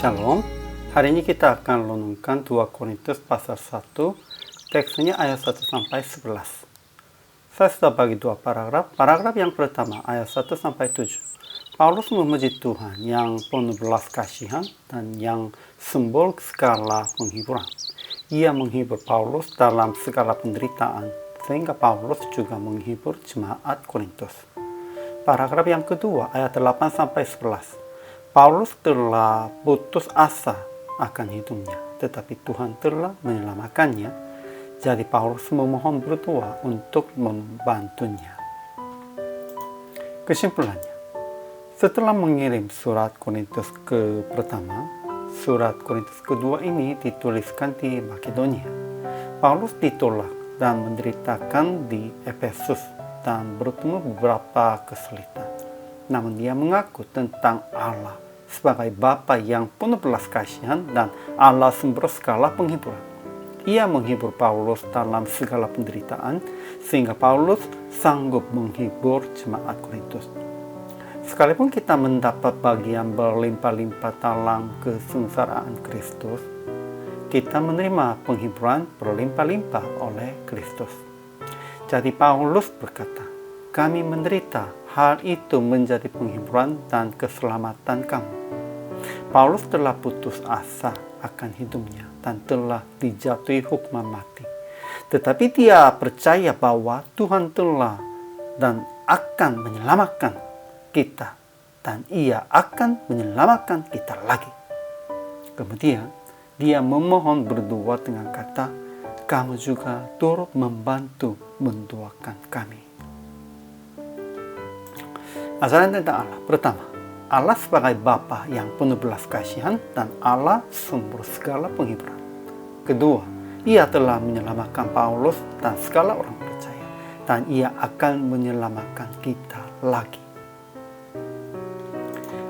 Shalom. Hari ini kita akan renungkan 2 Korintus pasal 1, teksnya ayat 1 sampai 11. Saya sudah bagi dua paragraf. Paragraf yang pertama ayat 1 sampai 7. Paulus memuji Tuhan yang penuh belas kasihan dan yang simbol segala penghiburan. Ia menghibur Paulus dalam segala penderitaan, sehingga Paulus juga menghibur jemaat Korintus. Paragraf yang kedua ayat 8 sampai 11. Paulus telah putus asa akan hidupnya, tetapi Tuhan telah menyelamatkannya. Jadi Paulus memohon berdoa untuk membantunya. Kesimpulannya, setelah mengirim surat Korintus ke pertama, surat Korintus kedua ini dituliskan di Makedonia. Paulus ditolak dan menderitakan di Efesus dan bertemu beberapa kesulitan. Namun dia mengaku tentang Allah sebagai Bapa yang penuh belas kasihan dan Allah sumber segala penghiburan. Ia menghibur Paulus dalam segala penderitaan, sehingga Paulus sanggup menghibur jemaat Korintus. Sekalipun kita mendapat bagian berlimpah-limpah dalam kesengsaraan Kristus, kita menerima penghiburan berlimpah-limpah oleh Kristus. Jadi Paulus berkata, kami menderita, hal itu menjadi penghiburan dan keselamatan kamu. Paulus telah putus asa akan hidupnya dan telah dijatuhi hukuman mati. Tetapi dia percaya bahwa Tuhan telah dan akan menyelamatkan kita, dan ia akan menyelamatkan kita lagi. Kemudian dia memohon berdoa dengan kata, kamu juga turut membantu mendoakan kami. Ajaran tentang Allah. Pertama, Allah sebagai Bapa yang penuh belas kasihan dan Allah sumber segala penghiburan. Kedua, ia telah menyelamatkan Paulus dan segala orang percaya, dan ia akan menyelamatkan kita lagi.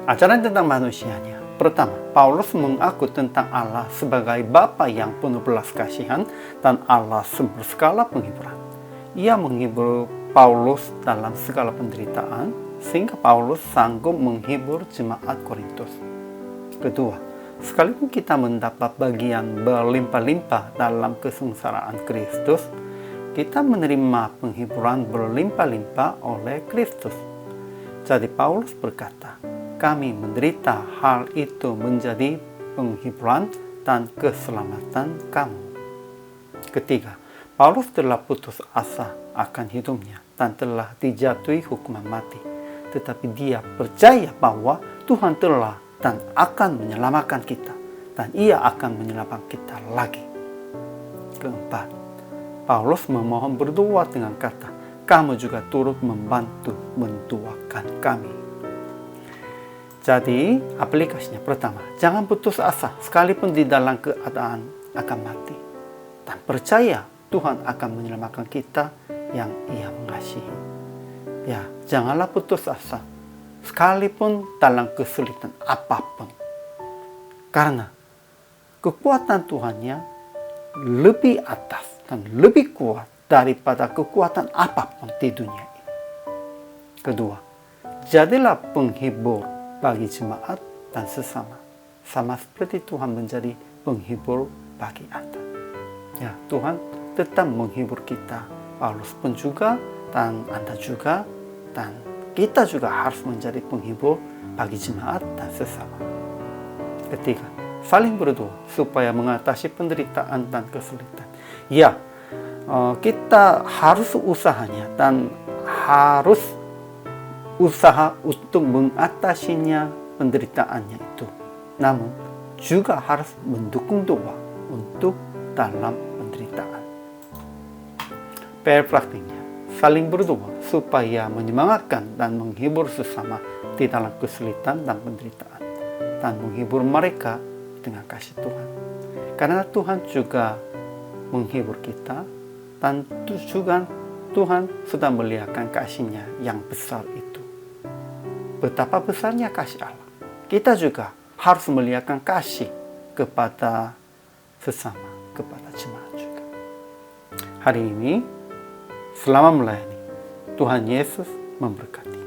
Ajaran tentang manusianya. Pertama, Paulus mengaku tentang Allah sebagai Bapa yang penuh belas kasihan dan Allah sumber segala penghiburan. Ia menghibur Paulus dalam segala penderitaan, sehingga Paulus sanggup menghibur jemaat Korintus. Kedua, sekalipun kita mendapat bagian berlimpah-limpah dalam kesengsaraan Kristus, kita menerima penghiburan berlimpah-limpah oleh Kristus. Jadi Paulus berkata, kami menderita, hal itu menjadi penghiburan dan keselamatan kamu. Ketiga, Paulus telah putus asa akan hidupnya dan telah dijatuhi hukuman mati. Tetapi dia percaya bahwa Tuhan telah dan akan menyelamatkan kita, dan ia akan menyelamatkan kita lagi. Keempat, Paulus memohon berdoa dengan kata, kamu juga turut membantu mendoakan kami. Jadi aplikasinya, pertama, jangan putus asa sekalipun di dalam keadaan akan mati, dan percaya Tuhan akan menyelamatkan kita yang ia mengasihi. Ya, janganlah putus asa sekalipun dalam kesulitan apapun, karena kekuatan Tuhannya lebih atas dan lebih kuat daripada kekuatan apapun di dunia ini. Kedua, jadilah penghibur bagi jemaat dan sesama, sama seperti Tuhan menjadi penghibur bagi Anda. Ya, Tuhan tetap menghibur kita. Paulus pun juga, dan Anda juga, dan kita juga harus menjadi penghibur bagi jemaat dan sesama. Ketiga, saling berdoa supaya mengatasi penderitaan dan kesulitan. Ya, kita harus usahanya dan harus usaha untuk mengatasinya, penderitaannya itu. Namun juga harus mendukung doa untuk dalam penderitaan. PR praktiknya, saling berdoa supaya menyemangatkan dan menghibur sesama di dalam kesulitan dan penderitaan, dan menghibur mereka dengan kasih Tuhan. Karena Tuhan juga menghibur kita, dan juga Tuhan sudah melihatkan kasih-Nya yang besar itu. Betapa besarnya kasih Allah. Kita juga harus melihatkan kasih kepada sesama, kepada jemaat juga. Hari ini, selamat melayani. Tuhan Yesus memberkati.